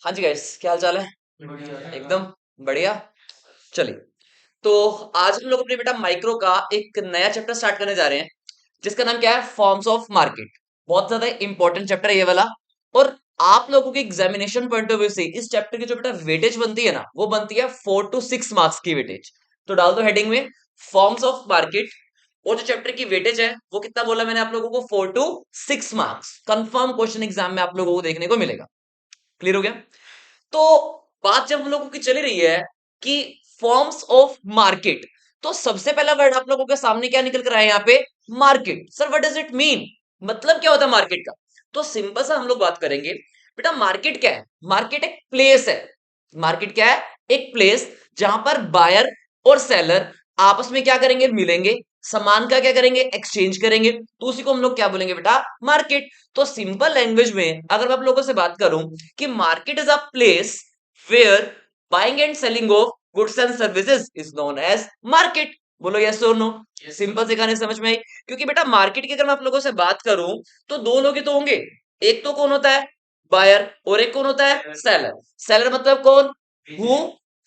हाँ जी गाइस, क्या हाल चाल है? एकदम बढ़िया। चलिए, तो आज हम लोग अपने बेटा माइक्रो का एक नया चैप्टर स्टार्ट करने जा रहे हैं, जिसका नाम क्या है? Forms of market. बहुत ज्यादा इंपॉर्टेंट चैप्टर है ये वाला। और आप लोगों के एग्जामिनेशन पॉइंट ऑफ व्यू से इस चैप्टर की जो बेटा वेटेज बनती है ना, वो बनती है 4 to 6 मार्क्स की वेटेज। तो डाल दो हेडिंग में फॉर्म्स ऑफ मार्केट। और जो चैप्टर की वेटेज है वो कितना बोला मैंने आप लोगों को? 4 to 6 marks. Confirm question exam में आप लोगों को देखने को मिलेगा। क्लियर हो गया? तो बात जब हम लोगों की चली रही है कि फॉर्म्स ऑफ मार्केट, तो सबसे पहला वर्ड आप लोगों के सामने क्या निकल कर आया यहाँ पे? Market. Sir what does it mean? मतलब क्या होता है मार्केट का? तो सिंपल सा हम लोग बात करेंगे। बेटा मार्केट क्या है? मार्केट एक प्लेस है। मार्केट क्या है? एक प्लेस जहां पर बायर और सेलर आपस में क्या करेंगे? मिलेंगे, सामान का क्या करेंगे? एक्सचेंज करेंगे। तो उसी को हम लोग क्या बोलेंगे बेटा? मार्केट। तो सिंपल लैंग्वेज में अगर मैं आप लोगों से बात करूं कि market is a place where buying and selling of goods and services is known as market. बोलो यस और नो। सिंपल से कहानी समझ में आई? क्योंकि बेटा मार्केट की अगर मैं आप लोगों से बात करूं तो दो लोग ही तो होंगे। एक तो कौन होता है? बायर। और एक कौन होता है? सेलर। सेलर मतलब कौन? Who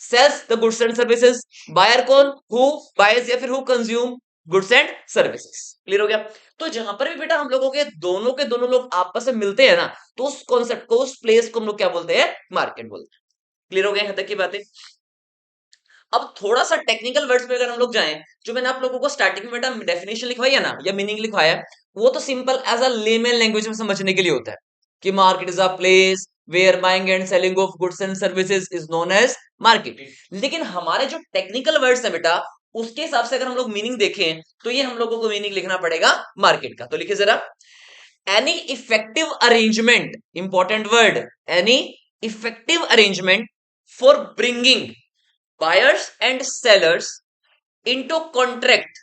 sells the goods and services. Buyer कौन? हु बायर्स या फिर who consume goods and services. Clear हो गया? तो जहां पर भी बेटा हम लोगों के दोनों लोग आपस में मिलते हैं ना, तो उस कॉन्सेप्ट को, उस प्लेस को हम लोग क्या बोलते हैं? मार्केट बोलते हैं। क्लियर हो गया यहाँ तक की बातें? अब थोड़ा सा टेक्निकल वर्ड्स में अगर हम लोग जाएं, जो मैंने आप लोगों को स्टार्टिंग में बेटा डेफिनेशन लिखवाई है ना, या मीनिंग लिखवाया है, वो तो simple as a layman language में समझने के लिए होता है कि market is a place where buying and selling of goods and services is known as market. लेकिन हमारे जो टेक्निकल वर्ड्स है बेटा, उसके हिसाब से अगर हम लोग मीनिंग देखें तो ये हम लोगों को मीनिंग लिखना पड़ेगा मार्केट का। तो लिखिए जरा। Any effective arrangement, important word, any effective arrangement for bringing buyers and sellers into contract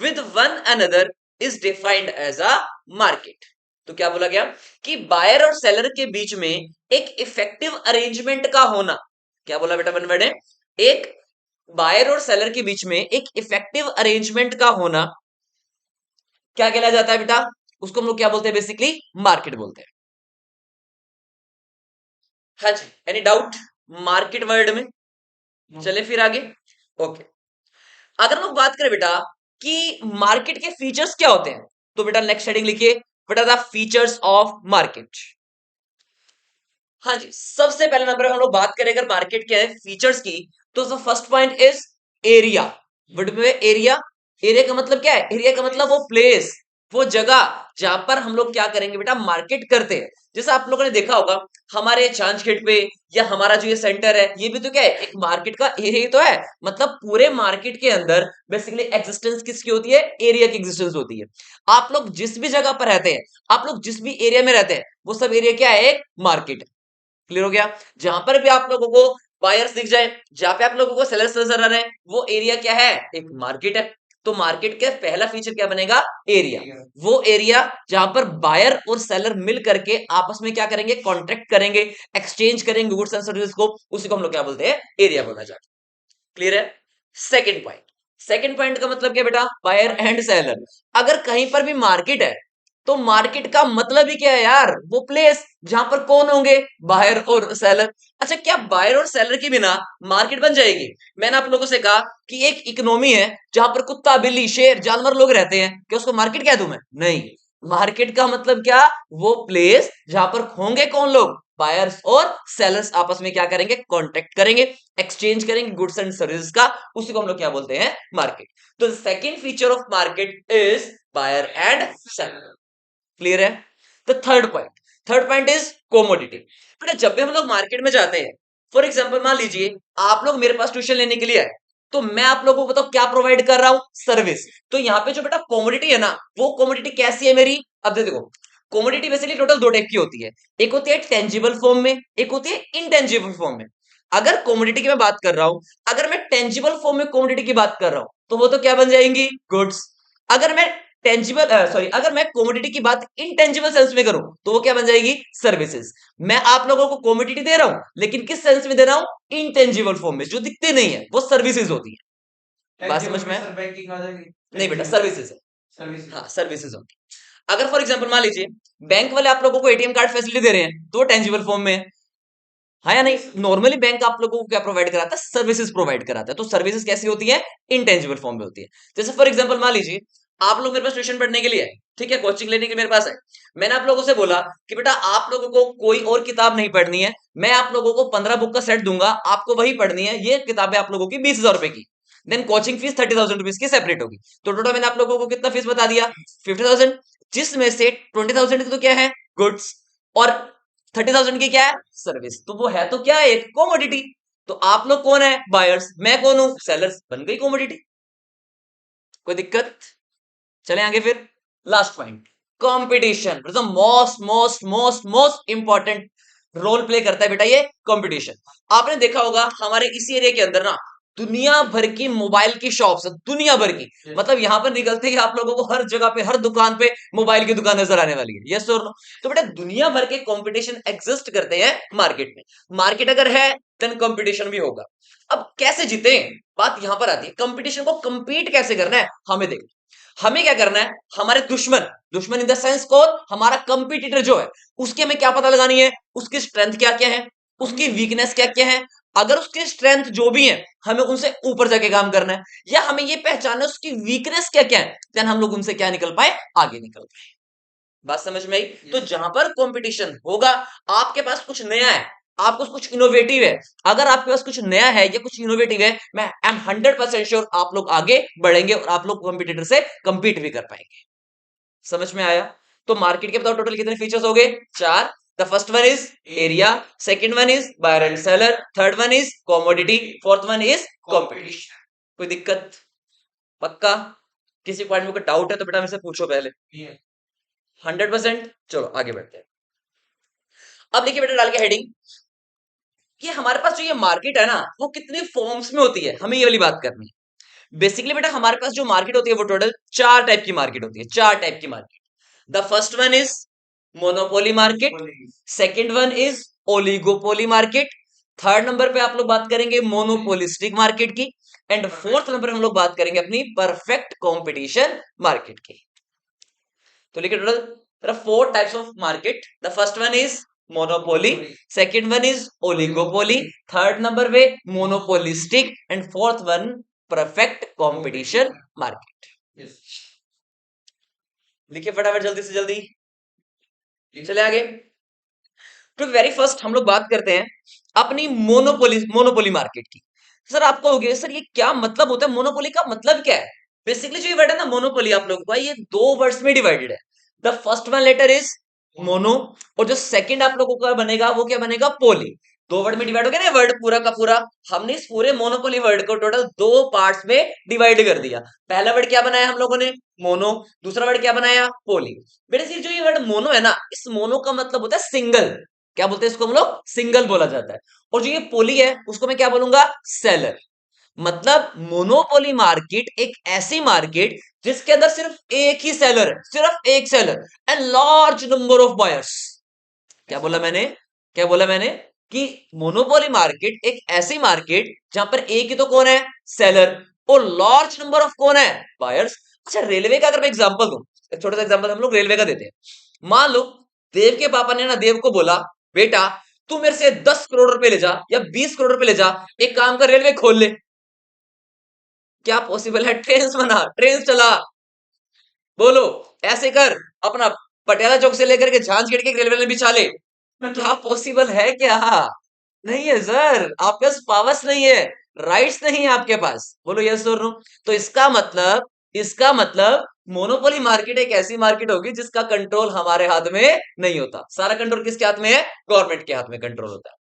with one another is defined as a market। तो क्या बोला गया? कि बायर और सेलर के बीच में एक इफेक्टिव अरेंजमेंट का होना। क्या बोला बेटा? वन वर्ड है। एक बायर और सेलर के बीच में एक इफेक्टिव अरेंजमेंट का होना क्या कहला जाता है बेटा? उसको हम लोग क्या बोलते हैं? बेसिकली मार्केट बोलते हैं। हाँ जी, एनी डाउट मार्केट वर्ड में? चले फिर आगे। ओके, अगर हम लोग बात करें बेटा कि मार्केट के फीचर्स क्या होते हैं, तो बेटा नेक्स्ट हेडिंग लिखिए। बेटा द फीचर्स ऑफ मार्केट। हाँ जी, सबसे पहले नंबर हम लोग बात करें अगर मार्केट के फीचर्स की, तो first point is area. Word में एरिया। एरिया का मतलब क्या है? एरिया का मतलब वो प्लेस, वो जगह जहां पर हम लोग क्या करेंगे बेटा? मार्केट करते हैं। जैसा आप लोगों ने देखा होगा हमारे चांचखेड़ पे, या हमारा जो ये सेंटर है, ये भी तो क्या है? एक मार्केट का एरिया ही तो है। मतलब पूरे मार्केट के अंदर बेसिकली एग्जिस्टेंस किसकी होती है? एरिया की एग्जिस्टेंस होती है। आप लोग जिस भी जगह पर रहते हैं, आप लोग जिस भी एरिया में रहते हैं, वो सब एरिया क्या है? एक मार्केट। क्लियर हो गया? जहां पर भी आप लोगों को बायर्स दिख जाए, जहां पे आप लोगों को सेलर्स नजर आ रहे हैं, वो एरिया क्या है? एक मार्केट है। तो मार्केट का पहला फीचर क्या बनेगा? एरिया। वो एरिया जहां पर बायर और सेलर मिल करके आपस में क्या करेंगे? कॉन्ट्रैक्ट करेंगे, एक्सचेंज करेंगे गुड्स एंड सर्विस को, उसी को हम लोग क्या बोलते हैं? एरिया बोला जाता है। क्लियर है? Second point. सेकेंड पॉइंट का मतलब क्या बेटा? Buyer and seller. अगर कहीं पर भी मार्केट है, तो मार्केट का मतलब ही क्या है यार? वो प्लेस जहां पर कौन होंगे? बायर और सेलर। अच्छा, क्या बायर और सेलर के बिना मार्केट बन जाएगी? मैंने आप लोगों से कहा कि एक इकोनॉमी है जहां पर कुत्ता, बिल्ली, शेर, जानवर लोग रहते हैं, क्या उसको मार्केट कह दूं मैं? नहीं। मार्केट का मतलब क्या? वो प्लेस जहां पर होंगे कौन लोग? बायर्स और सेलर्स आपस में क्या करेंगे? कॉन्टेक्ट करेंगे, एक्सचेंज करेंगे गुड्स एंड सर्विसेज का, उसी को हम लोग क्या बोलते हैं? मार्केट। तो second feature of market is buyer and seller. Clear है? तो थर्ड पॉइंट इज कोमोडिटी। बेटा जब भी हम लोग मार्केट में जाते हैं, फॉर एग्जाम्पल मान लीजिए आप लोग मेरे पास ट्यूशन लेने के लिए आए, तो मैं आप लोगों को बताओ क्या प्रोवाइड कर रहा हूं? सर्विस। तो यहाँ पे जो बेटा कॉमोडिटी है ना, वो कॉमोडिटी कैसी है मेरी? अब देखो, कॉमोडिटी बेसिकली टोटल दो टाइप की होती है। एक होती है टेंजिबल फॉर्म में, एक होती है इनटेंजिबल फॉर्म में। अगर कॉमोडिटी की मैं बात कर रहा हूं, अगर मैं टेंजिबल फॉर्म में कॉमोडिटी की बात कर रहा हूं, तो वो तो क्या बन जाएंगी? गुड्स। अगर मैं टेंजिबल सॉरी अगर मैं कॉमोडिटी की बात इनटेंजिबल सेंस में करूं, तो वो क्या बन जाएगी? सर्विसेज। मैं आप लोगों को कॉमोडिटी दे रहा हूं, लेकिन किस सेंस में दे रहा हूं? इनटेंजिबल फॉर्म में, जो दिखते नहीं है, वो सर्विसेज होती है। बात समझ में आया? बैंकिंग आ जाएगी? नहीं बेटा, सर्विसेज है। सर्विसेज, हाँ सर्विसेज होती है। अगर फॉर एग्जाम्पल मान लीजिए बैंक वाले आप लोगों को एटीएम कार्ड फैसिलिटी दे रहे हैं, तो टेंजिबल फॉर्म में है। हाँ या नहीं? नॉर्मली बैंक आप लोगों को क्या प्रोवाइड कराता है? सर्विसेज प्रोवाइड कराता है। तो सर्विसेज कैसी होती है? इंटेंजिबल फॉर्म में होती है। जैसे फॉर एग्जांपल मान लीजिए आप लोग मेरे पास ट्यूशन पढ़ने के लिए आए, ठीक है, कोचिंग लेने के लिए मेरे पास है। मैंने आप लोगों से बोला कि बेटा आप लोगों को कोई और किताब नहीं पढ़नी है, मैं आप लोगों को 15 बुक का सेट दूंगा, आपको वही पढ़नी है, ये किताबें आप लोगों की 20,000 रुपए की। देन कोचिंग फीस 30,000 रुपीज की सेपरेट होगी। तो टोटल मैंने आप लोगों को कितना फीस बता दिया? 50,000, जिसमें से 20,000 की तो क्या है? गुड्स, और 30,000 की क्या है? सर्विस। तो वो है तो क्या है? एक कॉमोडिटी। तो आप लोग कौन है? बायर्स। मैं कौन हूं? सेलर्स। बन गई कॉमोडिटी। कोई दिक्कत? चले आगे फिर। Last point, competition. Most most most most important role play करता है बेटा ये कंपटीशन। आपने देखा होगा हमारे इसी एरिया के अंदर ना दुनिया भर की मोबाइल की शॉप्स है, दुनिया भर की। मतलब यहां पर निकलते ही आप लोगों को हर जगह पे, हर दुकान पे मोबाइल की दुकान नजर आने वाली है। यस और नो? तो बेटा दुनिया भर के कंपटीशन एग्जिस्ट करते हैं मार्केट में। मार्केट अगर है देन कंपटीशन भी होगा। अब कैसे जीते, बात यहां पर आती है। कंपटीशन को कंपीट कैसे करना है हमें देख, हमें क्या करना है, हमारे दुश्मन, दुश्मन इन द सेंस कौन? हमारा कंपटीटर जो है, उसके हमें क्या पता लगानी है? उसकी स्ट्रेंथ क्या क्या है, उसकी वीकनेस क्या क्या है। अगर उसकी स्ट्रेंथ जो भी है हमें उनसे ऊपर जाके काम करना है, या हमें ये पहचानना है उसकी वीकनेस क्या क्या है, देन हम लोग उनसे क्या निकल पाए? आगे निकल पाए। बात समझ में आई? तो जहां पर कंपटीशन होगा, आपके पास कुछ नया है, आपको कुछ इनोवेटिव है, अगर आपके पास कुछ नया है या कुछ इनोवेटिव है, मैं आई एम 100% श्योर आप लोग आगे बढ़ेंगे और आप लोग कंपटीटर से compete भी कर पाएंगे। समझ में आया? तो मार्केट के बताओ टोटल कितने फीचर्स हो गए? 4। The first one is area, second one is buyer and seller, third one is commodity, fourth one is competition. कोई दिक्कत? पक्का? किसी पॉइंट में कोई डाउट है तो बेटा मेरे से पूछो पहले। 100%। चलो आगे बढ़ते हैं। अब देखिए बेटा डाल के हेडिंग, कि हमारे पास जो ये मार्केट है ना वो कितनी फॉर्म्स में होती है, हमें ये वाली बात करनी है। बेसिकली बेटा हमारे पास जो मार्केट होती है वो टोटल 4 टाइप की मार्केट होती है। 4 टाइप की market. The first one is monopoly market, second one is oligopoly market, third number पे आप लोग बात करेंगे मोनोपोलिस्टिक मार्केट की, एंड फोर्थ नंबर हम लोग बात करेंगे अपनी परफेक्ट कंपटीशन मार्केट की। तो लिखिए total there are 4 types of market. The first one is monopoly, second one is oligopoly, third number पे monopolistic, and fourth one perfect competition market. लिखिए फटाफट जल्दी से जल्दी। चले आगे। तो वेरी फर्स्ट हम लोग बात करते हैं अपनी मोनोपोली मोनोपोली मार्केट की। सर आपको हो गया सर ये क्या मतलब होता है, मोनोपोली का मतलब क्या है? बेसिकली जो ये वर्ड है ना मोनोपोली आप लोगों का, ये 2 वर्ड्स में डिवाइडेड है। The first one letter is mono, और जो सेकंड आप लोगों का बनेगा वो क्या बनेगा? पोली। 2 वर्ड में डिवाइड हो गया ना वर्ड पूरा का पूरा। हमने इस पूरे मोनोपोली वर्ड को टोटल 2 पार्ट्स में डिवाइड कर दिया। पहला वर्ड क्या बनाया हम लोगों ने? मोनो। दूसरा वर्ड क्या बनाया? पोली। बेटा जो ये वर्ड मोनो है ना, इस मोनो का मतलब होता है सिंगल। क्या बोलते हैं इसको हम लोग? सिंगल बोला जाता है। और जो ये पोली है उसको मैं क्या बोलूंगा? सेलर। मतलब मोनोपोली मार्केट एक ऐसी मार्केट जिसके अंदर सिर्फ एक ही सेलर है, सिर्फ एक seller and large number of buyers. क्या बोला मैंने? क्या बोला मैंने? कि मोनोपोली मार्केट एक ऐसी मार्केट जहां पर एक ही तो कौन है? सेलर, और लार्ज नंबर ऑफ कौन है? बायर्स। अच्छा रेलवे का अगर मैं एग्जांपल दूं, एक छोटा सा एग्जांपल हम लोग रेलवे का देते हैं। मान लो देव के पापा ने ना देव को बोला, बेटा तू मेरे से 10 करोड़ रुपए ले जा या 20 करोड़ रुपए ले जा, एक काम कर रेलवे खोल ले। क्या पॉसिबल है? ट्रेन बना, ट्रेन चला। बोलो, ऐसे कर, अपना पटियाला चौक से लेकर के झांझ के रेलवे में बिछा ले। क्या पॉसिबल है क्या? नहीं है सर, आपके पास पावर्स नहीं है, राइट्स नहीं है आपके पास। बोलो यस और नो? तो इसका मतलब मोनोपोली मार्केट एक ऐसी मार्केट होगी जिसका कंट्रोल हमारे हाथ में नहीं होता। सारा कंट्रोल किसके हाथ में है? गवर्नमेंट के हाथ में कंट्रोल होता है।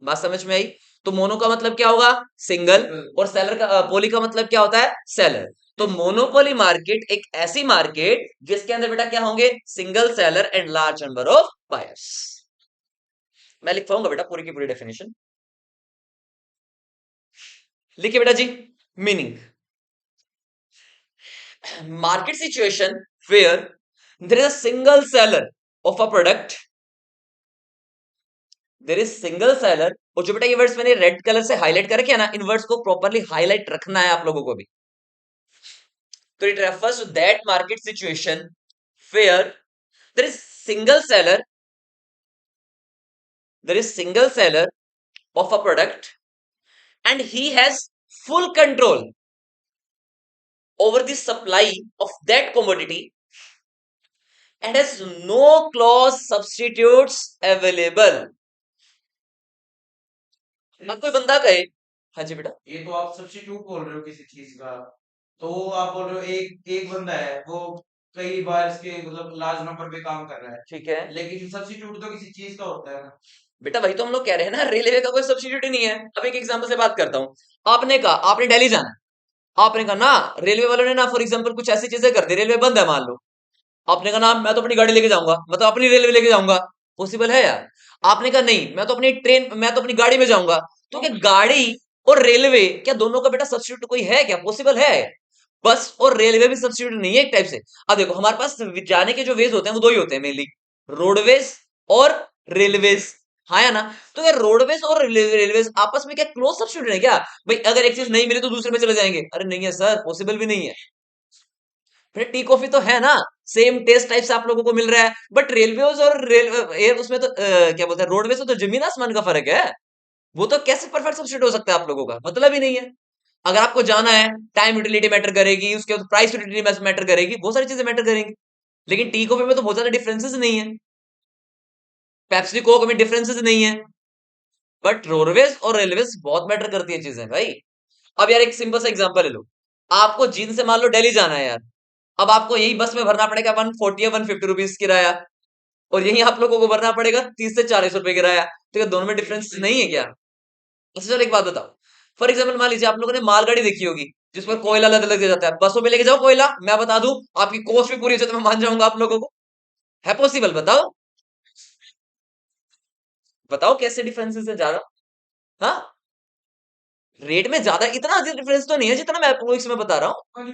बात समझ में आई? तो मोनो का मतलब क्या होगा? सिंगल। और सेलर का पोली का मतलब क्या होता है? सेलर। तो मोनोपोली मार्केट एक ऐसी मार्केट जिसके अंदर बेटा क्या होंगे? Single seller and large number of buyers. मैं लिख पाऊंगा बेटा पूरी की पूरी डेफिनेशन? लिखिए बेटा जी। Meaning, market situation where there is a single seller of a product, there is single seller। और जो बेटा ये वर्ड्स मैंने रेड कलर से हाईलाइट करके है ना, इन वर्ड्स को प्रॉपर्ली हाईलाइट रखना है आप लोगों को भी। तो it refers to that market situation where there is single seller there is single seller of a product and he has full control over the supply of that commodity and has no clause substitutes available. अब कोई बंदा कहे, हाँ जी बेटा, ये तो आप substitute बोल रहे हो किसी चीज का, तो आप बोल रहे हो एक एक बंदा है वो कई बार इसके मतलब लार्ज नंबर पे काम कर रहा है, ठीक है लेकिन सब्स्टिट्यूट तो किसी चीज का होता है ना। बेटा, वही तो हम लोग कह रहे हैं ना, रेलवे का कोई सब्सिट्यूट ही नहीं है। अब एक एग्जांपल से बात करता हूँ। आपने कहा आपने दिल्ली जाना है, आपने कहा ना, रेलवे वालों ने ना फॉर एग्जांपल कुछ ऐसी चीजें कर दी, रेलवे बंद है मान लो। आपने कहा ना मैं तो अपनी गाड़ी लेके जाऊंगा, मतलब अपनी रेलवे लेके जाऊंगा। पॉसिबल है यार? आपने कहा नहीं मैं तो अपनी ट्रेन, मैं तो अपनी गाड़ी में जाऊंगा। तो क्या गाड़ी और रेलवे, क्या दोनों का बेटा सब्सिट्यूट कोई है? क्या पॉसिबल है? बस और रेलवे भी सब्सिट्यूट नहीं है एक टाइप से। अब देखो हमारे पास जाने के जो वेज होते हैं वो दो ही होते हैं मेनली, रोडवेज और रेलवेज। हाँ या ना? तो यार रोडवेज और रेलवेज आपस में क्या क्लोज सब्सिट्यूट है क्या? भाई अगर एक चीज नहीं मिले तो दूसरे में चले जाएंगे? अरे नहीं है सर, पॉसिबल भी नहीं है। फिर टी कॉफी तो है ना, सेम टेस्ट टाइप से आप लोगों को मिल रहा है, बट रेलवेज और रेल उसमें तो क्या बोलते हैं, रोडवेज में तो जमीन आसमान का फर्क है। वो तो कैसे परफेक्ट सब्सिट्यूट हो सकता है आप लोगों का? मतलब ही नहीं है। अगर आपको जाना है, टाइम यूटिलिटी मैटर करेगी, उसके बाद प्राइस यूटिलिटी मैटर करेगी, बहुत सारी चीजें मैटर करेंगी। लेकिन टी कॉफी में तो बहुत ज्यादा डिफरेंसेस नहीं है, पेप्सी कोक में डिफरेंसेस नहीं है, बट रोडवेज और रेलवेज बहुत मैटर करती है चीजें भाई। अब यार एक सिंपल सा एग्जांपल ले लो। आपको जींद से मान लो दिल्ली जाना है यार, अब आपको यही बस में भरना पड़ेगा 140 या 150 रुपीज किराया, और यही आप लोगों को भरना पड़ेगा 30 से 40 रुपए किराया। तो क्या दोनों में डिफरेंस नहीं है क्या? अच्छा चलो एक बात बताओ, फॉर एग्जाम्पल मान लीजिए आप लोगों ने मालगाड़ी देखी होगी जिस पर कोयला लद लग जाता है, बसों में लेके जाओ कोयला, मैं बता दूं आपकी कॉस्ट भी पूरी हो जाए तो मैं मान जाऊंगा आप लोगों को। है पॉसिबल? बताओ बताओ कैसे डिफरेंसेस है ज्यादा? हाँ, रेट में ज्यादा इतना डिफरेंस तो नहीं है जितना मैं आपको इसमें बता रहा हूँ।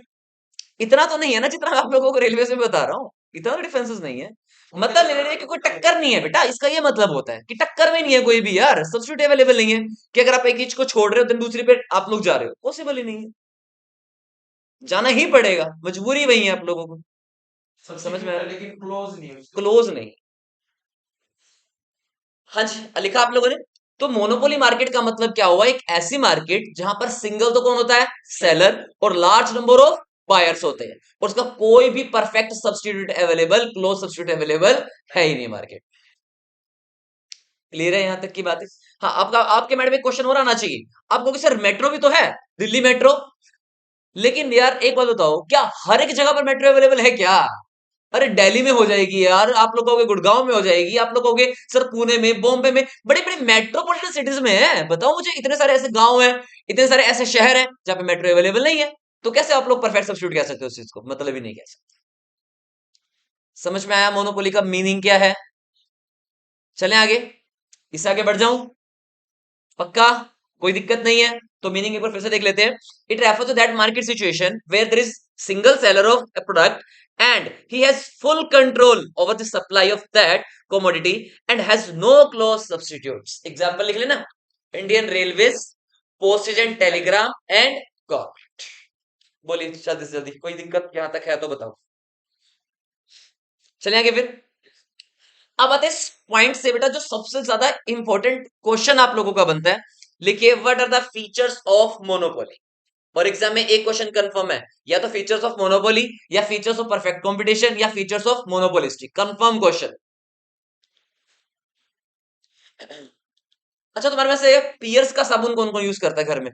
इतना तो नहीं है ना जितना मैं आप लोगों को रेलवे से बता रहा हूँ, इतना तो डिफरेंसेस नहीं है। मतलब ले रहे हैं कि कोई टक्कर नहीं है बेटा, इसका ये मतलब होता है कि टक्कर में नहीं है कोई भी यार, सब्स्टिट्यूट अवेलेबल नहीं है। कि अगर आप एक चीज को छोड़ रहे हो तो दूसरी पे आप लोग जा रहे हो, पॉसिबल ही नहीं है। जाना ही पड़ेगा, मजबूरी वही है आप लोगों को। समझ में आ सब्स्टिट्यूट है रहा है? लेकिन क्लोज नहीं है उसके। क्लोज नहीं। हाँ जी, लिखा आप लोगों ने। तो मोनोपोली मार्केट का मतलब क्या हुआ? एक ऐसी मार्केट जहां पर सिंगल तो कौन होता है? सेलर, और लार्ज नंबर ऑफ बायर्स होते हैं, और उसका कोई भी perfect substitute available, close substitute available है ही नहीं मार्केट। क्लियर है यहां तक की बात है? हाँ, आपका आपके माइंड में क्वेश्चन और आना चाहिए आपको कि सर मेट्रो भी तो है, दिल्ली मेट्रो, लेकिन यार एक बात बताओ, क्या हर एक जगह पर मेट्रो अवेलेबल है क्या? अरे दिल्ली में हो जाएगी यार, आप लोग कहोगे गुड़गांव में हो जाएगी, आप लोग कहोगे सर पुणे में, बॉम्बे में, बड़े बड़े मेट्रोपॉलिटन सिटीज में है। बताओ मुझे, इतने सारे ऐसे गांव हैं, इतने सारे ऐसे शहर हैं जहां पे मेट्रो अवेलेबल नहीं है। तो कैसे आप लोग परफेक्ट सब्स्टिट्यूट कह सकते हो उस चीज को? मतलब ही नहीं कह सकते। समझ में आया मोनोपोली का मीनिंग क्या है? चलें आगे, इससे आगे बढ़ जाऊं? पक्का? कोई दिक्कत नहीं है? तो मीनिंग एक बार फिर से देख लेते हैं। It refer to that market situation where there is single seller of a product and he has full control over the supply of that commodity and has no close substitutes. Example लिख लेना, Indian Railways, Postage and Telegram and Government। बोलिए जल्दी से जल्दी, कोई दिक्कत यहां तक है तो बताओ। चलिए आगे फिर। अब आते हैं पॉइंट से बेटा, जो सबसे ज्यादा इंपॉर्टेंट क्वेश्चन आप लोगों का बनता है। लिखिए, what are the features of monopoly. और एग्जाम में एक क्वेश्चन कंफर्म है, या तो फीचर्स ऑफ मोनोपोली, या फीचर्स ऑफ परफेक्ट कंपटीशन, या features of monopolistic. Confirm question. अच्छा, तुम्हारे में से पियर्स का साबुन कौन कौन यूज करता है घर में?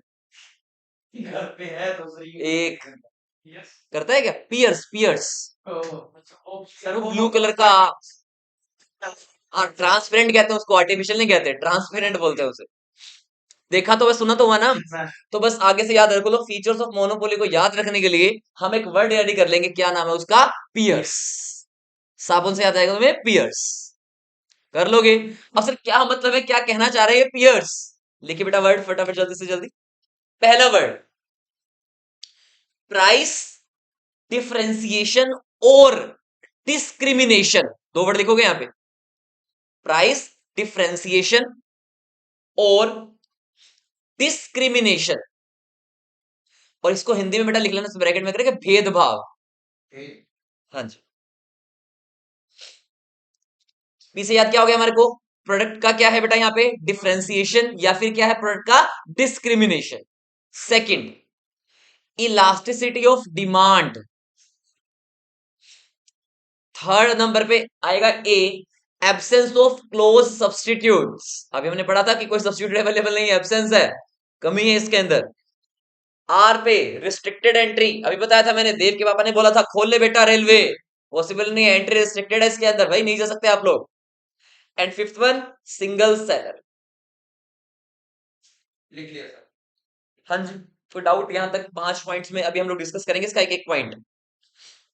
घर पे है तो सही है। एक यस। करता है क्या? पियर्स, पियर्स, सर वो वो ब्लू कलर का। हाँ, ट्रांसपेरेंट कहते हैं उसको, आर्टिफिशियल नहीं कहते, ट्रांसपेरेंट बोलते हैं उसे। देखा तो बस, सुना तो हुआ ना? तो बस आगे से याद रखो लो, फीचर्स ऑफ मोनोपोली को याद रखने के लिए हम एक वर्ड रेडी कर लेंगे, क्या नाम है उसका? पियर्स। साबुन से याद आएगा तुम्हें, पियर्स। कर लोगे? अब सर क्या मतलब है, क्या कहना चाह रहे हैं पियर्स? लिखिए बेटा वर्ड फटाफट, जल्दी से जल्दी। पहला वर्ड, प्राइस डिफरेंशिएशन और डिस्क्रिमिनेशन। दो वर्ड लिखोगे यहां पे, प्राइस डिफरेंशिएशन और डिस्क्रिमिनेशन। और इसको हिंदी में बेटा लिख लेना ब्रैकेट में करके, भेदभाव। हाँ जी। पी से याद क्या हो गया हमारे को? प्रोडक्ट का क्या है बेटा यहाँ पे डिफरेंशिएशन या फिर क्या है प्रोडक्ट का discrimination. Second elasticity of demand. Third number पे आएगा ए एब्सेंस ऑफ क्लोज सब्सटीट्यूट्स। अभी हमने पढ़ा था कि कोई सब्सटीट्यूट अवेलेबल नहीं है, एब्सेंस है, कमी है इसके अंदर। आर पे रिस्ट्रिक्टेड एंट्री, अभी बताया था मैंने, देव के पापा ने बोला था खोल ले बेटा रेलवे, पॉसिबल नहीं है, एंट्री रिस्ट्रिक्टेड है इसके अंदर, भाई नहीं जा सकते आप लोग। And fifth one single seller. लिख लिया सर। हाँ जी, कोई डाउट यहां तक? 5 पॉइंट्स में अभी हम लोग डिस्कस करेंगे इसका एक एक पॉइंट।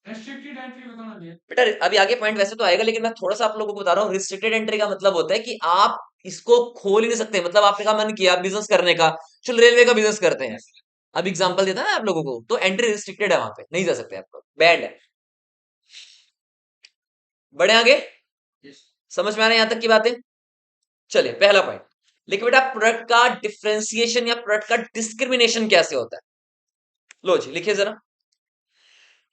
रेस्ट्रिक्टेड एंट्री बताना भैया। बेटा अभी आगे पॉइंट वैसे तो आएगा, लेकिन मैं थोड़ा सा आप लोगों को बता रहा हूँ। रिस्ट्रिक्टेड एंट्री का मतलब होता है कि आप इसको खोल ही नहीं सकते, मतलब आपने का मन किया बिजनेस करने का, चलो रेलवे का बिजनेस करते हैं, अब एग्जांपल देता है आप लोगों को, तो एंट्री रिस्ट्रिक्टेड है, वहां पे नहीं जा सकते आप लोग, बैंड है। बढ़े आगे, यस। समझ में आ रहे हैं यहां तक की बातें? चलिए पहला पॉइंट लिखिए बेटा, प्रोडक्ट का डिफरेंशिएशन या प्रोडक्ट का डिस्क्रिमिनेशन कैसे होता है। लो जी लिखिए जरा।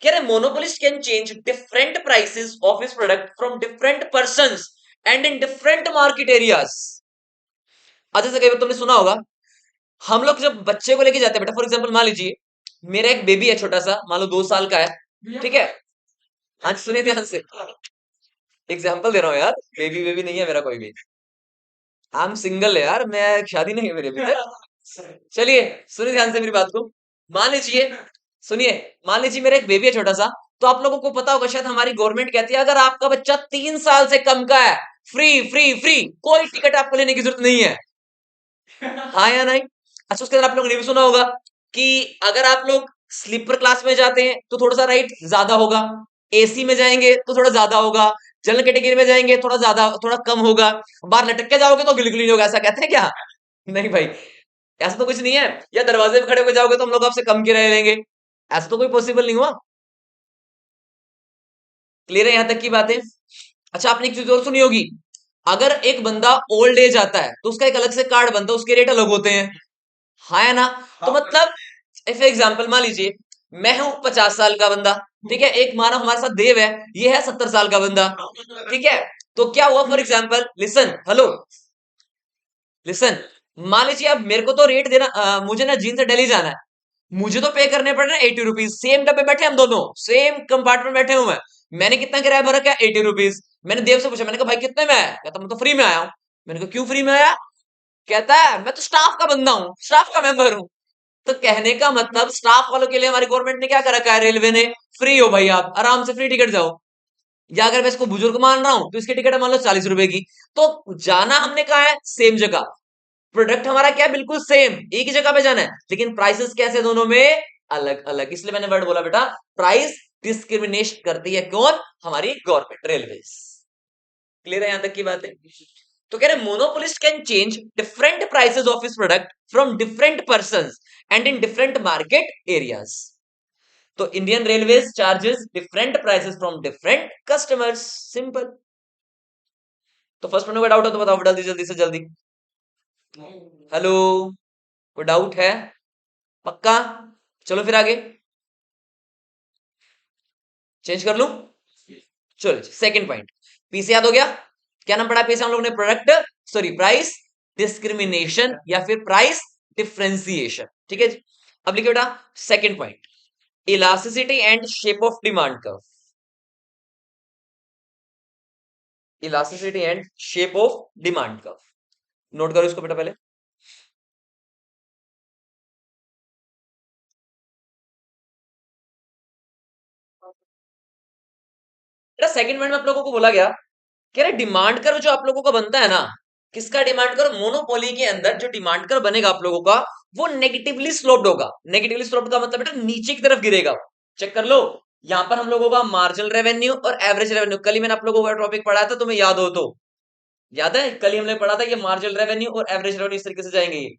कह रहे monopolist can change different prices of his product from different persons and in different market areas. अच्छा से कई बार तुमने सुना होगा, हम लोग जब बच्चे को लेके जाते हैं बेटा, फॉर एग्जांपल मान लीजिए मेरा एक बेबी है छोटा सा, मान लो 2 साल का है, ठीक है। हाँ सुनिए ध्यान से, एग्जाम्पल दे रहा हूँ यार, बेबी बेबी नहीं है मेरा कोई भी, आई एम सिंगल है यार, मैं शादी नहीं है मेरी अभी तक। चलिए सुनिए ध्यान से मेरी बात को। मान लीजिए, सुनिए, मान लीजिए मेरा एक बेबी है छोटा सा, तो आप लोगों को पता होगा शायद हमारी गवर्नमेंट कहती है अगर आपका बच्चा 3 साल से कम का है, फ्री फ्री फ्री, कोई टिकट आपको लेने की जरूरत नहीं है। हाँ या नहीं? अच्छा उसके अंदर आप लोगों ने भी सुना होगा कि अगर आप लोग स्लीपर क्लास में जाते हैं तो थोड़ा सा राइट ज्यादा होगा, एसी में जाएंगे तो थोड़ा ज्यादा होगा, जनरल कैटेगरी में जाएंगे थोड़ा ज्यादा, थोड़ा कम होगा, बाहर लटक के जाओगे तो बिल्कुल नहीं होगा, ऐसा कहते हैं क्या? नहीं भाई, ऐसा तो कुछ नहीं है। या दरवाजे पे खड़े होकर जाओगे तो हम लोग आपसे कम किराया लेंगे, ऐसा तो कोई पॉसिबल नहीं हुआ। क्लियर है यहां तक की बातें? अच्छा आपने एक चीज और सुनी होगी, अगर एक बंदा ओल्ड एज आता है तो उसका एक अलग से कार्ड बनता है, उसके रेट अलग होते हैं, हाँ है ना? तो मतलब फॉर एग्जाम्पल मान लीजिए मैं हूं 50 साल का बंदा, ठीक है, एक मानव हमारे साथ देव है, ये है 70 साल का बंदा, ठीक है। तो क्या हुआ, for example listen, hello listen, मान लीजिए अब मेरे को तो रेट देना, मुझे ना जींद से दिल्ली जाना है, मुझे तो पे करने पड़ रहे हैं 80 रुपीज, सेम डब्बे बैठे हम दोनों, सेम कंपार्टमेंट बैठे हुए हैं, मैंने कितना किराया भरा, क्या 80 रुपीज। मैंने देव से पूछा, मैंने कहा भाई कितने में आया? कहता मैं तो फ्री में आया हूँ। मैंने कहा क्यों फ्री में आया? कहता है मैं तो स्टाफ का बंदा हूँ, स्टाफ का मेंबर हूँ। तो कहने का मतलब स्टाफ वालों के लिए हमारी गवर्नमेंट ने क्या कर रखा है, रेलवे ने, फ्री हो भाई, आप आराम से फ्री टिकट जाओ। या अगर मैं इसको बुजुर्ग मान रहा हूं तो इसकी टिकट है मान लो 40 रुपए की, तो जाना हमने कहा है सेम जगह, प्रोडक्ट हमारा क्या है बिल्कुल सेम, एक ही जगह पे जाना है, लेकिन प्राइसेस कैसे दोनों में अलग अलग, इसलिए मैंने वर्ड बोला बेटा, प्राइस डिस्क्रिमिनेट करती है कौन, हमारी गवर्नमेंट रेलवेज। क्लियर है यहां तक की बात है? तो कह रहे monopolist can change different prices of his product from different persons and in different market areas. तो Indian railways charges different prices from different customers, simple. तो फर्स्ट में कोई डाउट हो तो बताओ जल्दी जल्दी से जल्दी। हेलो, कोई डाउट है? पक्का? चलो फिर आगे चेंज कर लूं। चलो सेकंड पॉइंट, पी से याद हो गया, क्या नाम पढ़ा पी से हम लोग ने, प्रोडक्ट, सॉरी प्राइस डिस्क्रिमिनेशन या फिर प्राइस डिफरेंशिएशन, ठीक है जी। अब लिखिए बेटा second point, elasticity and shape of demand curve. Elasticity and shape of demand curve, note करो इसको बेटा पहले। बेटा सेकंड पॉइंट में आप लोगों को बोला गया, कह रहे डिमांड कर्व जो आप लोगों का बनता है ना, किसका डिमांड कर्व, मोनोपोली के अंदर जो डिमांड कर्व बनेगा आप लोगों का, वो नेगेटिवली स्लोप्ड होगा। नेगेटिवली स्लोप्ड का मतलब बेटा नीचे की तरफ गिरेगा। चेक कर लो, यहां पर हम लोगों का मार्जिनल रेवेन्यू और एवरेज रेवेन्यू, कल ही मैंने आप लोगों का टॉपिक पढ़ाया था, तुम्हें याद हो तो, याद है कल ही हमने पढ़ा था, ये मार्जिनल रेवेन्यू और एवरेज रेवेन्यू इस तरीके से जाएंगे ये।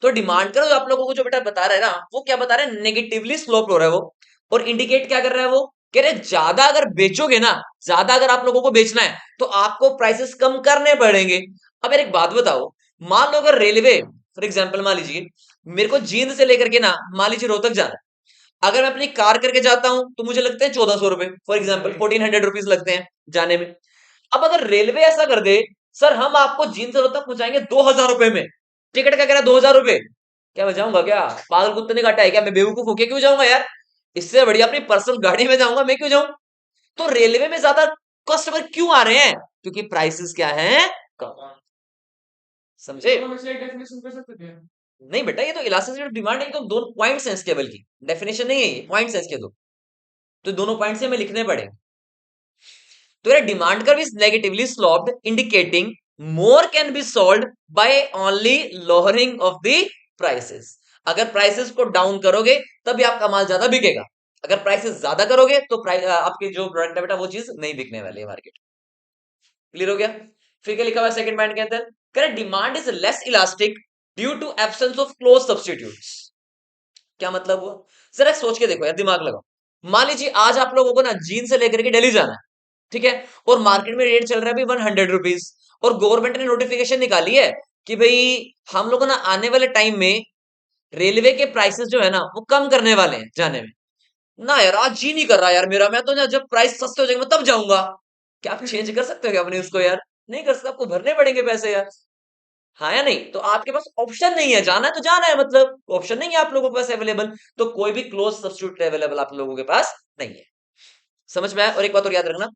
तो डिमांड कर्व आप लोगों को जो बेटा बता रहा है ना, वो क्या बता रहा है, नेगेटिवली स्लोप हो रहा है वो, और इंडिकेट क्या कर रहा है वो, कह रहे ज्यादा अगर बेचोगे ना, ज्यादा अगर आप लोगों को बेचना है तो आपको प्राइसेस कम करने पड़ेंगे। अब यार एक बात बताओ, मान लो अगर रेलवे, फॉर एग्जाम्पल मान लीजिए मेरे को जींद से लेकर के ना मान लीजिए रोहतक जाना है, अगर मैं अपनी कार करके जाता हूं तो मुझे लगते हैं 1400 रुपए, फॉर एग्जाम्पल 1400 रुपीज लगते हैं जाने में। अब अगर रेलवे ऐसा कर दे, सर हम आपको जींद से तक पहुंचाएंगे 2,000 रुपए में, टिकट का कह रहा है 2,000 रुपए, क्या मैं जाऊंगा क्या? पागल कुत्ते ने काटा है क्या? मैं बेवकूफ होके क्यों जाऊंगा यार? इससे बढ़िया अपनी पर्सनल गाड़ी में जाऊंगा, मैं क्यों जाऊं? तो रेलवे में ज्यादा कस्टमर क्यों आ रहे हैं? क्योंकि प्राइसेस क्या है, कम। समझे? नहीं बेटा, ये तो इलास्टिसिटी ऑफ डिमांड है, तो दोनों पॉइंट्स हैं इसके, बल्कि डेफिनेशन नहीं है, ये पॉइंट्स हैं इसके दो। तो दोनों पॉइंट्स हमें लिखने पड़े। तो यार demand curve is negatively sloped indicating more can be sold by only lowering of the prices. अगर प्राइसेस को डाउन करोगे तभी आपका माल ज्यादा बिकेगा, अगर प्राइसेस ज्यादा करोगे तो आपकी जो प्रोडक्ट है बेटा वो चीज नहीं बिकने वाली है मार्केट। क्लियर हो गया? फिर क्या लिखा हुआ है सेकंड पॉइंट के अंदर? Correct, demand is less elastic due to absence of close substitutes. क्या मतलब हुआ? जरा सोच के देखो यार, दिमाग लगाओ। मान लीजिए आज आप लोगों को ना जीन से लेकर के दिल्ली जाना है, ठीक है, और मार्केट में रेट चल रहा है अभी 100 रुपीज, और गवर्नमेंट ने नोटिफिकेशन निकाली है कि भाई हम लोग ना आने वाले टाइम में रेलवे के प्राइसेस जो है ना वो कम करने वाले हैं जाने में। ना यार आज जी नहीं कर रहा यार मेरा, मैं तो ना जब प्राइस सस्ते हो जाएंगे मैं तब जाऊंगा। क्या आप चेंज कर सकते हो क्या अपने उसको यार? नहीं कर सकते, आपको भरने पड़ेंगे पैसे यार। हाँ या नहीं? तो आपके पास ऑप्शन नहीं है, जाना है तो जाना है, मतलब ऑप्शन नहीं है आप लोगों के पास अवेलेबल। तो कोई भी क्लोज सब्स्टिट्यूट अवेलेबल आप लोगों के पास नहीं है। समझ में आया? और एक बात और याद रखना,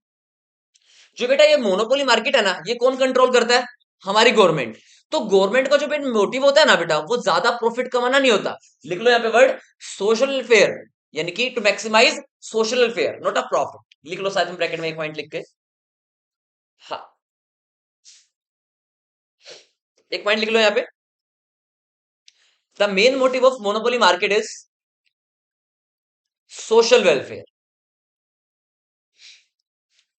जो बेटा ये मोनोपोली मार्केट है ना, ये कौन कंट्रोल करता है? हमारी गवर्नमेंट। तो गवर्नमेंट का जो मोटिव होता है ना बेटा, वो ज्यादा प्रॉफिट कमाना नहीं होता। लिख लो यहाँ पे वर्ड सोशल वेलफेयर, यानी कि to maximise social welfare, not a profit. लिख लो साथ में ब्रैकेट में एक पॉइंट लिख के। हाँ, एक पॉइंट लिख लो यहाँ पे, the main motive of monopoly market is social welfare.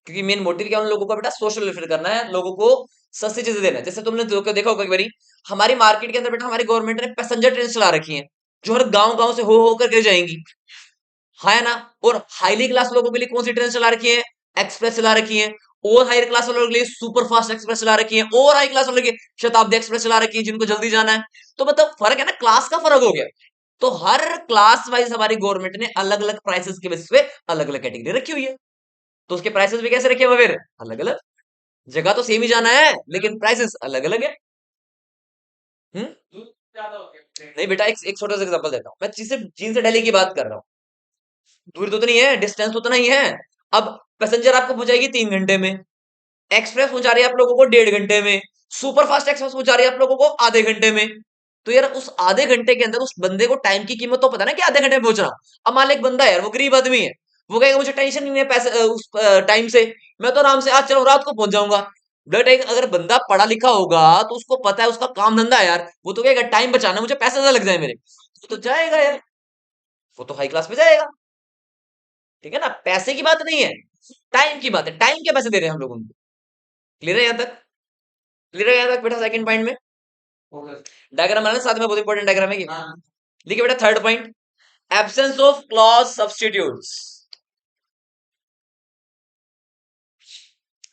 क्योंकि मेन मोटिव क्या है उन लोगों का बेटा? सोशल वेलफेयर करना है, लोगों को सस्ती चीजें देना है। जैसे तुमने देखा होगा, कई बारी हमारी मार्केट के अंदर बेटा हमारी गवर्नमेंट ने पैसेंजर ट्रेन चला रखी है, जो हर गांव गांव से हो करके जाएंगी, है ना? और हाईली क्लास लोगों के लिए कौन सी ट्रेन चला रखी है? एक्सप्रेस चला रखी है। और हायर क्लास वालों के लिए सुपर फास्ट एक्सप्रेस चला रखी है, और हाई क्लास वालों के लिए शताब्दी एक्सप्रेस चला रखी है जिनको जल्दी जाना है। तो मतलब फर्क है ना, क्लास का फर्क हो गया। तो हर क्लास वाइज हमारी गवर्नमेंट ने अलग अलग प्राइसेस के बेसिस पे अलग अलग कैटेगरी रखी हुई है। तो उसके प्राइसेस भी कैसे रखे हुए फिर? अलग अलग। जगह तो सेम ही जाना है लेकिन प्राइसेस अलग अलग है। हम्म। नहीं बेटा, एक छोटा सा एग्जांपल देता हूँ मैं, चीन से दिल्ली की बात कर रहा हूँ। दूरी तो उतनी है, डिस्टेंस तो उतना ही है। अब पैसेंजर आपको पहुंचाएगी 3 घंटे में, एक्सप्रेस पहुंचा रही है आप लोगों को 1.5 घंटे में, सुपर फास्ट एक्सप्रेस पहुंचा रही है आप लोगों को आधे घंटे में। तो यार उस आधे घंटे के अंदर उस बंदे को टाइम की कीमत तो पता ना कि आधे घंटे में पहुंच रहा हूं। अब मान लो एक बंदा है यार, वो गरीब आदमी है, वो कहेगा मुझे टेंशन नहीं है पैसे उस टाइम से, मैं तो आराम से आज चलो रात को पहुंच जाऊंगा। बट एक अगर बंदा पढ़ा लिखा होगा तो उसको पता है, उसका काम धंधा है यार, वो तो कहेगा टाइम बचाना, मुझे पैसे ज्यादा लग जाए मेरे, तो जाएगा यार, वो तो हाई क्लास पे जाएगा। ठीक है ना? पैसे की बात नहीं है, टाइम की बात है, टाइम के पैसे दे रहे हैं हम लोग उनको। क्लियर है यहाँ तक? क्लियर है यहाँ तक बेटा? सेकंड पॉइंट में डायग्राम बनाना साथ में, बहुत इंपॉर्टेंट डायग्राम है ये। देखिए बेटा third point, absence of clause substitutes.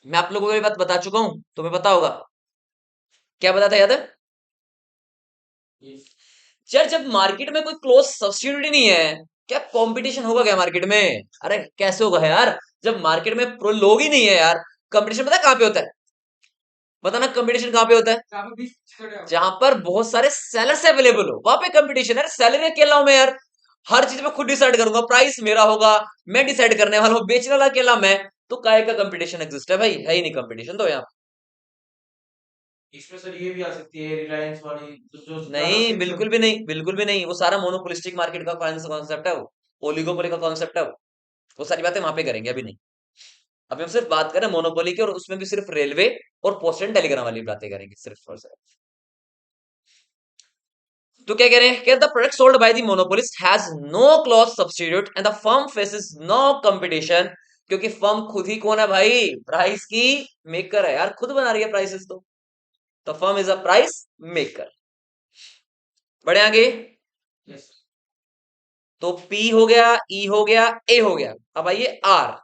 मैं आप लोगों को ये बात बता चुका हूं, तुम्हें पता होगा। क्या बताया था, याद है? यार जब मार्केट में कोई क्लोज सब्स्टिट्यूट ही नहीं है, क्या कंपटीशन होगा क्या मार्केट में? अरे कैसे होगा यार, जब मार्केट में प्रो लोग ही नहीं है यार। कंपटीशन पता है कहां पे होता है? बताना, कंपटीशन कहां पे होता है? जहां पर बहुत सारे सेलर्स अवेलेबल हो वहां पे कंपटीशन है। सैलरी अकेला हूं मैं यार, हर चीज में खुद डिसाइड करूंगा, प्राइस मेरा होगा, मैं डिसाइड करने वाला हूँ, बेचने वाला अकेला मैं। तो काय का कंपटीशन एग्जिस्ट है भाई? है ही नहीं कंपटीशन तो यहाँ। इसमें सर ये भी आ सकती है रिलायंस वाली, जो ज्यादा नहीं, सेल बिल्कुल भी करती है। नहीं, बिल्कुल भी नहीं, वो सारा मोनोपोलिस्टिक मार्केट का कॉन्सेप्ट है वो, ओलिगोपोली का कॉन्सेप्ट है वो सारी बातें वहां पे करेंगे, अभी नहीं। अभी हम सिर्फ बात करें मोनोपोली की, और उसमें भी सिर्फ रेलवे और पोस्ट एंड टेलीग्राम वाली बातें करेंगे सिर्फ और सिर्फ। तो क्या कह रहे हैं? The product sold by the monopolist has no close substitute and the firm faces no competition. क्योंकि फर्म खुद ही कौन है भाई? प्राइस की मेकर है यार, खुद बना रही है प्राइसेस तो। The firm is a price maker. बढ़े आगे। यस। तो पी हो गया, ई हो गया, ए हो गया, अब आइए आर।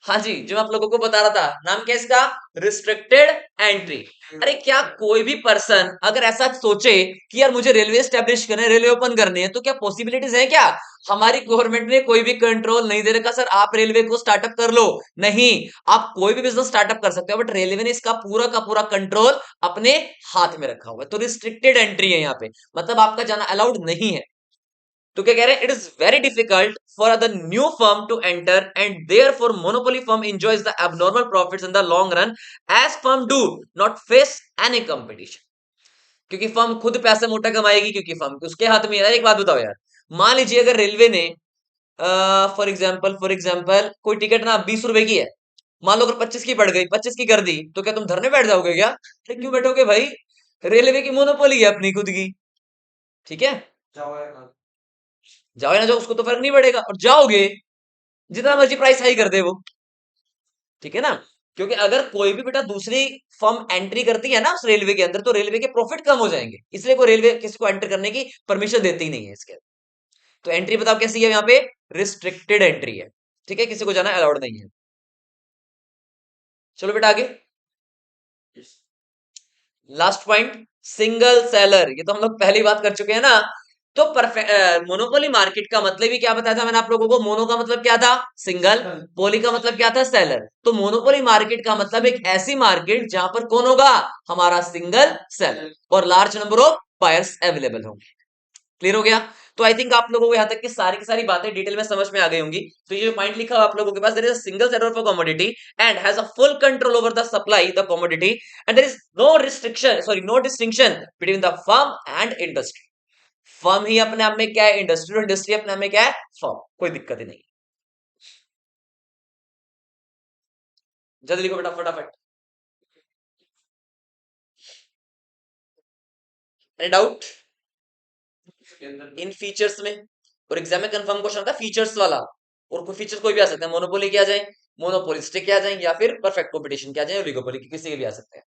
हाँ जी, जो मैं आप लोगों को बता रहा था, नाम क्या है इसका? Restricted entry. अरे क्या कोई भी पर्सन अगर ऐसा सोचे कि यार मुझे रेलवे स्टैब्लिश करना है, रेलवे ओपन करनी है, तो क्या पॉसिबिलिटीज है क्या? हमारी गवर्नमेंट ने कोई भी कंट्रोल नहीं दे रखा सर आप रेलवे को स्टार्टअप कर लो। नहीं, आप कोई भी बिजनेस स्टार्टअप कर सकते हो, बट रेलवे ने इसका पूरा का पूरा कंट्रोल अपने हाथ में रखा हुआ है। तो रिस्ट्रिक्टेड एंट्री है यहाँ पे, मतलब आपका जाना अलाउड नहीं है। तो क्या कह रहे हैं? It is very difficult for the new firm to enter and therefore monopoly firm enjoys the abnormal profits in the long run as firm do not face any competition. क्योंकि फर्म खुद पैसे मोटा कमाएगी, क्योंकि फर्म उसके हाथ में है। एक बात बताओ यार, मान लीजिए अगर रेलवे ने फॉर एग्जाम्पल कोई टिकट ना 20 रुपए की है, मान लो अगर 25 की पड़ गई, 25 की कर दी, तो क्या तुम धरने बैठ जाओगे क्या? अरे क्यों बैठोगे भाई? रेलवे की मोनोपोली है अपनी खुद की। ठीक है, जाओ यार कल। जाओ या ना जाओ उसको तो फर्क नहीं पड़ेगा, और जाओगे जितना मर्जी प्राइस हाई कर दे वो। ठीक है ना? क्योंकि अगर कोई भी बेटा दूसरी फर्म एंट्री करती है ना उस रेलवे के अंदर, तो रेलवे के प्रॉफिट कम हो जाएंगे, इसलिए कोई रेलवे किसी को एंटर करने की परमिशन देती ही नहीं है इसके। तो एंट्री बताओ कैसी है यहाँ पे? रिस्ट्रिक्टेड एंट्री है। ठीक है, किसी को जाना अलाउड नहीं है। चलो बेटा आगे। Last point, single seller. ये तो हम लोग पहली बात कर चुके हैं ना। तो परफेक्ट मोनोपोली मार्केट का मतलब ही क्या बताया था मैंने आप लोगों को? मोनो का मतलब क्या था? सिंगल। सिंगल। पोली का मतलब क्या था? सेलर। तो मोनोपोली मार्केट का मतलब एक ऐसी मार्केट जहां पर कौन होगा? हमारा सिंगल सेलर, और large number of buyers available होंगे। क्लियर हो गया? तो आई थिंक आप लोगों को यहाँ तक की सारी बातें डिटेल में समझ में आ गई होंगी। तो ये जो पॉइंट लिखा हुआ आप लोगों के पास, there is a single seller for commodity and has a full control over the supply the commodity and there is no restriction, sorry no distinction between the firm and industry. Firm ही अपने आप में क्या है? Industry. और industry अपने आप में क्या है? फर्म। कोई दिक्कत ही नहीं। जल्दी लिखो बेटा फटाफट। एनी डाउट इसके अंदर इन फीचर्स में? और एग्जाम में कंफर्म क्वेश्चन आता है फीचर्स वाला, और कोई फीचर्स कोई भी आ सकता है। मोनोपोली के आ जाए, मोनोपोलिस्टिक के आ जाए, या फिर परफेक्ट कंपटीशन के आ जाए, ओलिगोपोली के किसी के भी आ सकते हैं।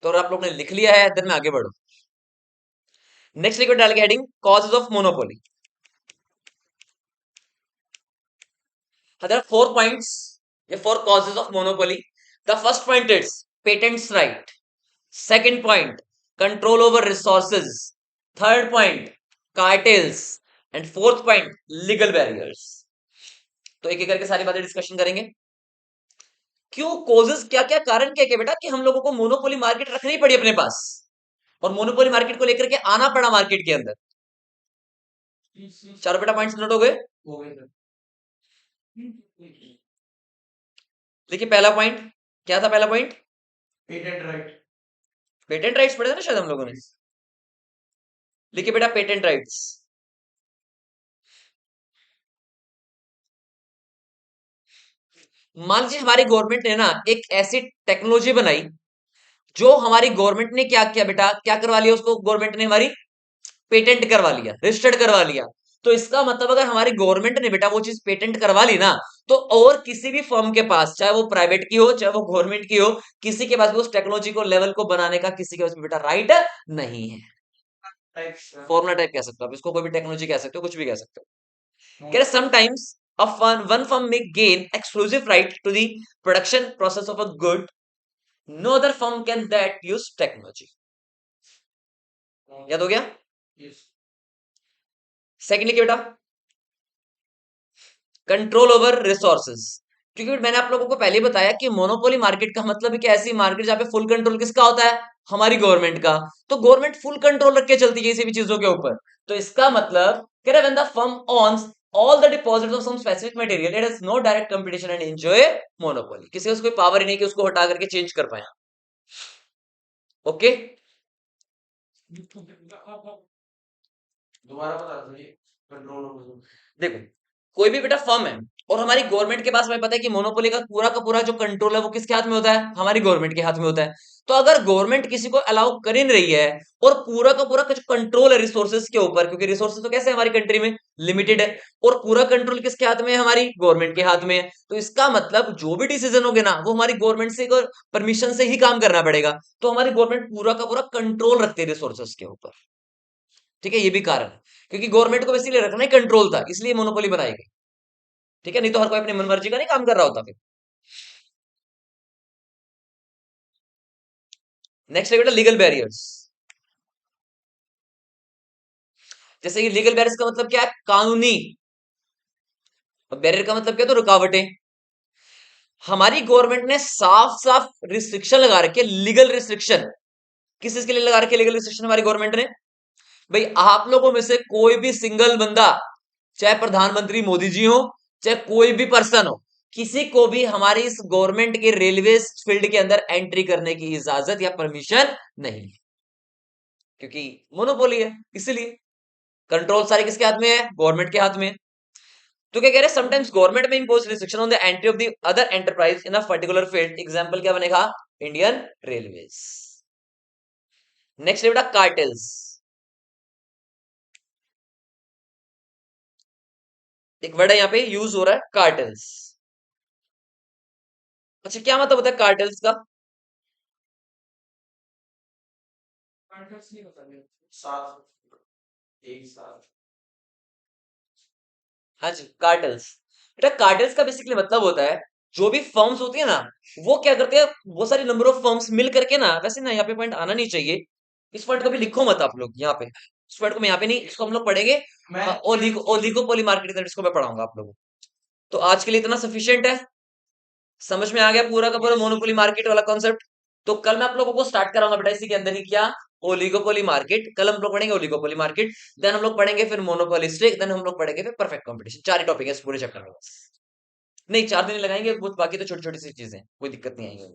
तो अगर आप लोग ने लिख लिया है देन में आगे बढ़ो। नेक्स्ट लिखो डाल के heading causes of monopoly. there are 4 points, ये 4 causes of monopoly. The first point is patents right. Second point, control over resources. Third point, cartels. And fourth point, legal barriers. तो एक एक करके सारी बातें डिस्कशन करेंगे। क्यों कॉजेस, क्या क्या कारण क्या क्या बेटा कि हम लोगों को मोनोपोली मार्केट रखनी पड़ी अपने पास, और मोनोपोली मार्केट को लेकर के आना पड़ा मार्केट के अंदर। चारों बेटा पॉइंट्स नोट हो गए? हो गए सर। देखिए पहला पॉइंट क्या था? पहला point patent right. Patent rights पढ़े थे ना शायद हम लोगों ने। लिखिए बेटा पेटेंट राइट्स। मान लीजिए हमारी गवर्नमेंट ने ना एक ऐसी टेक्नोलॉजी बनाई, जो हमारी गवर्नमेंट ने क्या किया बेटा? क्या करवा लिया उसको? गवर्नमेंट ने हमारी पेटेंट करवा लिया, रजिस्टर्ड करवा लिया। तो इसका मतलब अगर हमारी गवर्नमेंट ने बेटा वो चीज पेटेंट करवा ली ना, तो और किसी भी फर्म के पास, चाहे वो प्राइवेट की हो चाहे वो गवर्नमेंट की हो, किसी के पास भी उस टेक्नोलॉजी को लेवल को बनाने का किसी के पास भी बेटा राइट नहीं है। फॉर्मुला टाइप कह सकते हो आप इसको, कोई भी टेक्नोलॉजी कह सकते हो, कुछ भी कह सकते हो। कह रहे sometimes one firm may gain exclusive right to the production process of a good. No other firm can that use technology. याद हो गया? सेकंडली क्या बेटा? Control over resources. क्योंकि मैंने आप लोगों को पहले ही बताया कि मोनोपोली मार्केट का मतलब है कि ऐसी मार्केट जहां पे फुल कंट्रोल किसका होता है? हमारी गवर्नमेंट का। तो गवर्नमेंट फुल कंट्रोल रख के चलती है किसी भी चीजों के ऊपर। तो इसका मतलब कह रहे when the firm owns all the deposits of some specific material, it has no direct competition and enjoy monopoly. किसी को कोई पावर ही नहीं कि उसको हटा करके चेंज कर पाए। ओके, दोबारा बता दीजिए। कंट्रोल। देखो कोई भी बेटा फर्म है, और हमारी गवर्नमेंट के पास हमें पता है कि मोनोपोली का पूरा जो कंट्रोल है वो किसके हाथ में होता है? हमारी गवर्नमेंट के हाथ में होता है। तो अगर गवर्नमेंट किसी को अलाउ कर ही नहीं रही है, और पूरा का पूरा जो कंट्रोल है रिसोर्सेज के ऊपर, क्योंकि रिसोर्सेज तो कैसे हमारी कंट्री में लिमिटेड है, और पूरा कंट्रोल किसके हाथ में है? हमारी गवर्नमेंट के हाथ में है। तो इसका मतलब जो भी डिसीजन होगे ना वो हमारी गवर्नमेंट से परमिशन से ही काम करना पड़ेगा। तो हमारी गवर्नमेंट पूरा का पूरा कंट्रोल रखती है रिसोर्सेज के ऊपर। ठीक है, ये भी कारण है, क्योंकि गवर्नमेंट को इसीलिए रखना ही कंट्रोल था, इसलिए मोनोपोली बनाई गई। ठीक है, नहीं तो हर कोई अपनी मनमर्जी का नहीं काम कर रहा होता फिर। नेक्स्ट है बेटा लीगल बैरियर्स। जैसे कि लीगल बैरियर्स का मतलब क्या है, कानूनी। और बैरियर का मतलब क्या, तो रुकावटें। हमारी गवर्नमेंट ने साफ साफ रिस्ट्रिक्शन लगा रखे, लीगल रिस्ट्रिक्शन। किस चीज के लिए लगा रखे लीगल रिस्ट्रिक्शन हमारी गवर्नमेंट ने? भाई आप लोगों में से कोई भी सिंगल बंदा, चाहे प्रधानमंत्री मोदी जी हो, चाहे कोई भी पर्सन हो, किसी को भी हमारी इस गवर्नमेंट के रेलवे फील्ड के अंदर एंट्री करने की इजाजत या परमिशन नहीं, क्योंकि मोनोपोली है। इसलिए कंट्रोल सारे किसके हाथ में है? गवर्नमेंट के हाथ में है। तो क्या कह रहे हैं, समटाइम्स गवर्नमेंट में impose restriction on the entry of the other enterprise in a particular field. Example क्या बनेगा? Indian railways. नेक्स्ट है बेटा कार्टेल्स। एक वर्ड है यहाँ पे यूज हो रहा है, कार्टेल्स। अच्छा, क्या मतलब होता है कार्टेल्स का? साथ, एक साथ। हाँ जी, कार्टेल्स। बेटा कार्टेल्स का बेसिकली मतलब होता है, जो भी फर्म्स होती है ना, वो क्या करते हैं, वो सारी नंबर ऑफ फर्म्स मिल करके ना, वैसे ना यहाँ पे पॉइंट आना नहीं चाहिए, इस पॉइंट को भी लिखो मत आप लोग यहाँ पे, इस पॉइंट को मैं यहाँ पे नहीं, इसको हम लोग पढ़ेंगे मैं ओलिगोपोली मार्केट के अंदर, इसको मैं पढ़ाऊंगा आप लोगों को। तो आज के लिए इतना सफिशियंट है, समझ में आ गया पूरा का पूरा मोनोपोली मार्केट वाला कॉन्सेप्ट। तो कल मैं आप लोगों को स्टार्ट कराऊंगा बेटा इसी के अंदर ही, क्या? Oligopoly market. कल हम लोग पढ़ेंगे ओलिगोपोली मार्केट, देन हम लोग पढ़ेंगे फिर मोनोपोलिस्टिक, देन हम लोग पढ़ेंगे फिर परफेक्ट कंपटीशन। 4 ही टॉपिक है इस पूरे चैप्टर में बस। नहीं, 4 दिन ही लगाएंगे, वो बाकी तो छोटी छोटी सी चीजें, कोई दिक्कत नहीं आएगी।